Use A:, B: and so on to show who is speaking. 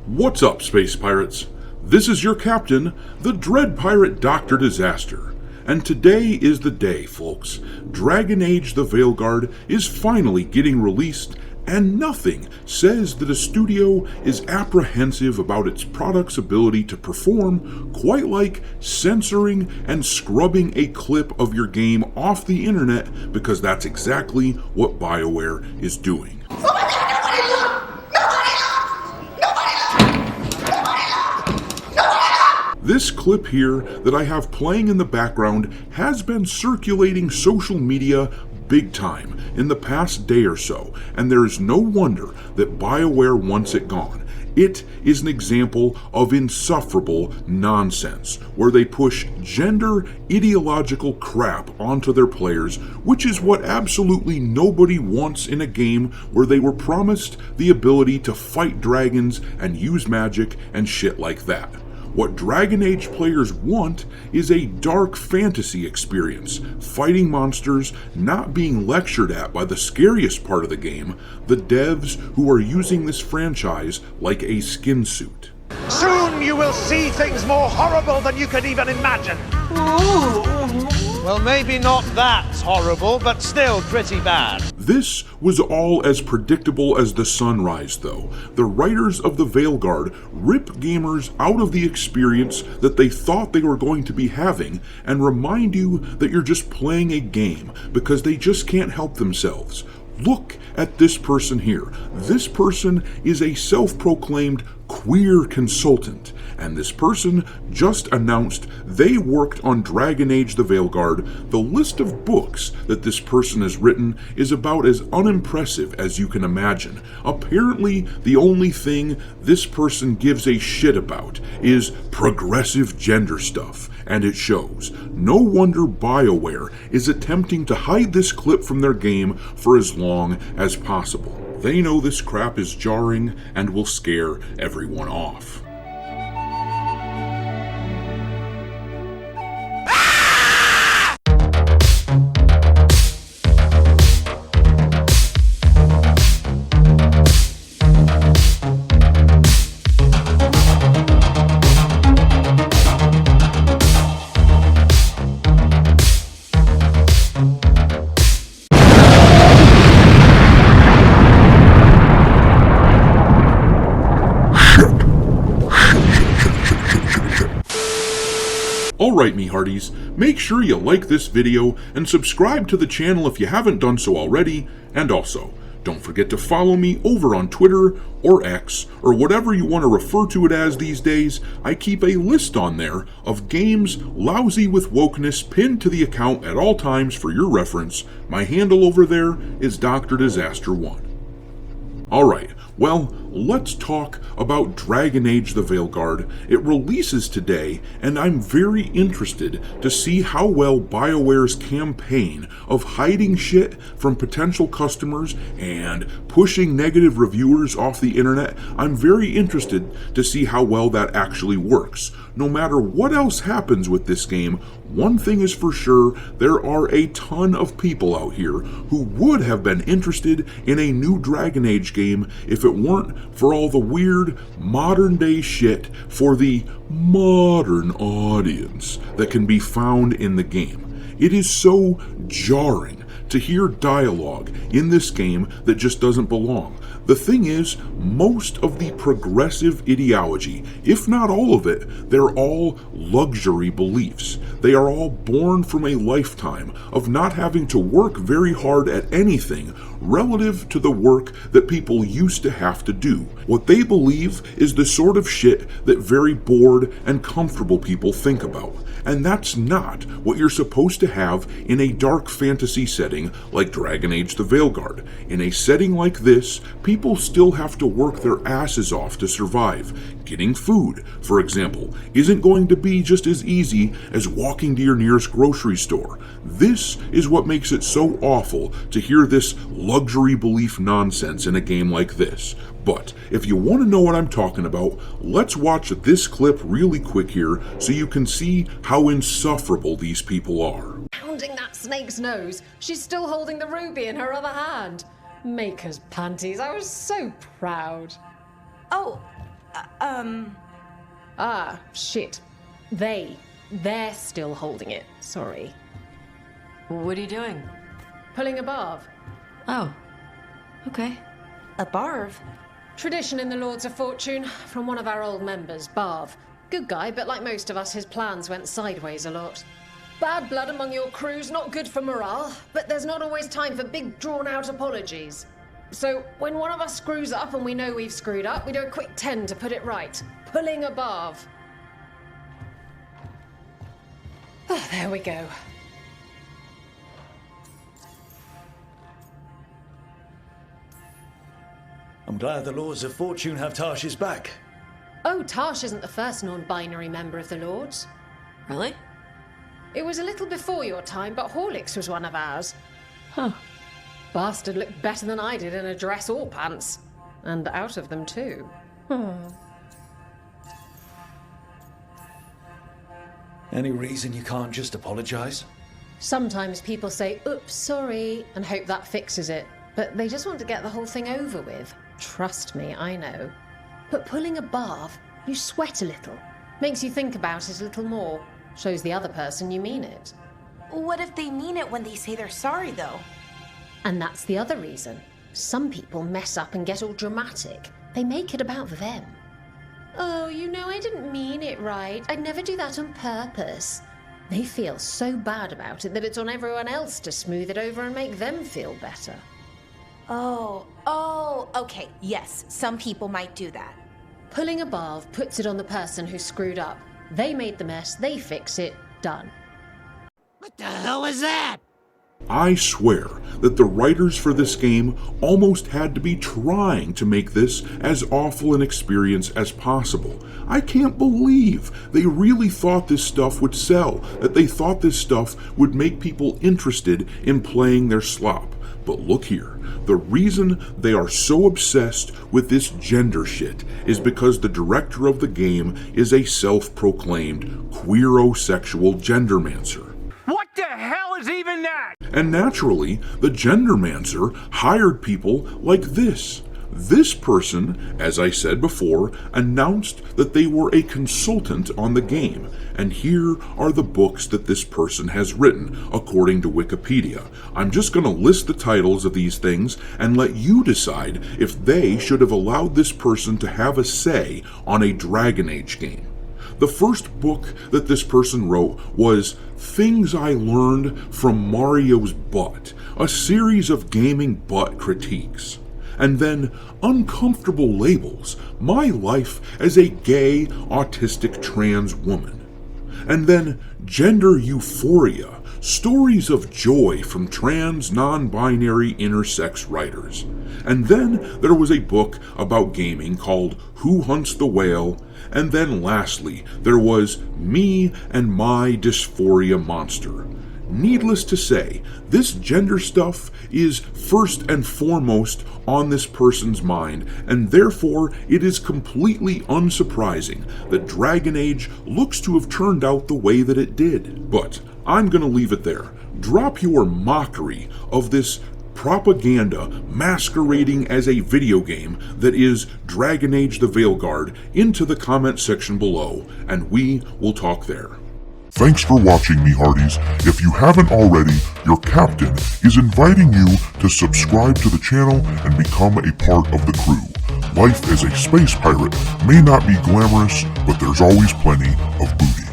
A: What's up, Space Pirates? This is your captain, the Dread Pirate Dr. Disaster. And today is the day, folks. Dragon Age the Veilguard is finally getting released, and nothing says that a studio is apprehensive about its product's ability to perform quite like censoring and scrubbing a clip of your game off the internet, because that's exactly what Bioware is doing. This clip here that I have playing in the background has been circulating social media big time in the past day or so, and there is no wonder that Bioware wants it gone. It is an example of insufferable nonsense, where they push gender ideological crap onto their players, which is what absolutely nobody wants in a game where they were promised the ability to fight dragons and use magic and shit like that. What Dragon Age players want is a dark fantasy experience, fighting monsters, not being lectured at by the scariest part of the game, the devs who are using this franchise like a skin suit.
B: Soon you will see things more horrible than you could even imagine. Well, maybe not that horrible, but still pretty bad.
A: This was all as predictable as the sunrise, though. The writers of the Veilguard rip gamers out of the experience that they thought they were going to be having and remind you that you're just playing a game because they just can't help themselves. Look at this person here. This person is a self-proclaimed queer consultant, and this person just announced they worked on Dragon Age the Veilguard. The list of books that this person has written is about as unimpressive as you can imagine. Apparently, the only thing this person gives a shit about is progressive gender stuff, and it shows. No wonder Bioware is attempting to hide this clip from their game for as long as possible. They know this crap is jarring and will scare everyone off. Alright, me hearties, make sure you like this video and subscribe to the channel if you haven't done so already, and also, don't forget to follow me over on Twitter or X, or whatever you want to refer to it as these days. I keep a list on there of games lousy with wokeness pinned to the account at all times for your reference. My handle over there is Dr. Disaster 1. Alright, well, let's talk about Dragon Age the Veilguard. It releases today, and I'm very interested to see how well Bioware's campaign of hiding shit from potential customers and pushing negative reviewers off the internet, I'm very interested to see how well that actually works. No matter what else happens with this game, one thing is for sure, there are a ton of people out here who would have been interested in a new Dragon Age game if it weren't for all the weird modern day shit for the modern audience that can be found in the game. It is so jarring to hear dialogue in this game that just doesn't belong. The thing is, most of the progressive ideology, if not all of it, they're all luxury beliefs. They are all born from a lifetime of not having to work very hard at anything relative to the work that people used to have to do. What they believe is the sort of shit that very bored and comfortable people think about. And that's not what you're supposed to have in a dark fantasy setting like Dragon Age the Veilguard. In a setting like this, people still have to work their asses off to survive. Getting food, for example, isn't going to be just as easy as walking to your nearest grocery store. This is what makes it so awful to hear this luxury belief nonsense in a game like this. But if you want to know what I'm talking about, let's watch this clip really quick here so you can see how insufferable these people are.
C: Pounding that snake's nose, she's still holding the ruby in her other hand. Maker's panties, I was so proud.
D: Oh,
C: Ah, shit. They're still holding it, sorry.
E: What are you doing?
C: Pulling a barv.
E: Oh, okay.
D: a barv?
C: Tradition in the Lords of Fortune, from one of our old members, Barv. Good guy, but like most of us, his plans went sideways a lot. Bad blood among your crew's not good for morale, but there's not always time for big, drawn-out apologies. So, when one of us screws up and we know we've screwed up, we do a quick 10 to put it right. Pulling a barv. Oh, there we go.
F: I'm glad the Lords of Fortune have Tarsh's back.
C: Oh, Tarsh isn't the first non-binary member of the Lords.
E: Really?
C: It was a little before your time, but Horlicks was one of ours.
E: Huh.
C: Bastard looked better than I did in a dress or pants. And out of them, too.
F: Any reason you can't just apologise?
C: Sometimes people say, oops, sorry, and hope that fixes it. But they just want to get the whole thing over with. Trust me, I know. But pulling a barv, you sweat a little. Makes you think about it a little more. Shows the other person you mean it.
D: What if they mean it when they say they're sorry, though?
C: And that's the other reason. Some people mess up and get all dramatic. They make it about them. Oh, you know, I didn't mean it right. I'd never do that on purpose. They feel so bad about it that it's on everyone else to smooth it over and make them feel better.
D: Oh, okay, yes, some people might do that.
C: Pulling a barv puts it on the person who screwed up. They made the mess, they fix it, done.
B: What the hell is that?
A: I swear that the writers for this game almost had to be trying to make this as awful an experience as possible. I can't believe they really thought this stuff would sell, that they thought this stuff would make people interested in playing their slop. But look here, the reason they are so obsessed with this gender shit is because the director of the game is a self-proclaimed queerosexual gendermancer.
B: What the hell is even that?
A: And naturally, the gendermancer hired people like this. This person, as I said before, announced that they were a consultant on the game, and here are the books that this person has written, according to Wikipedia. I'm just going to list the titles of these things and let you decide if they should have allowed this person to have a say on a Dragon Age game. The first book that this person wrote was Things I Learned from Mario's Butt, a series of gaming butt critiques. And then Uncomfortable Labels, My Life as a Gay, Autistic Trans Woman. And then Gender Euphoria, Stories of Joy from Trans, Non-Binary, Intersex Writers. And then there was a book about gaming called Who Hunts the Whale? And then lastly, there was Me and My Dysphoria Monster. Needless to say, this gender stuff is first and foremost on this person's mind, and therefore it is completely unsurprising that Dragon Age looks to have turned out the way that it did. But I'm going to leave it there. Drop your mockery of this propaganda masquerading as a video game that is Dragon Age the Veilguard into the comment section below, and we will talk there.
G: Thanks for watching, me hearties. If you haven't already, your captain is inviting you to subscribe to the channel and become a part of the crew. Life as a space pirate may not be glamorous, but there's always plenty of booty.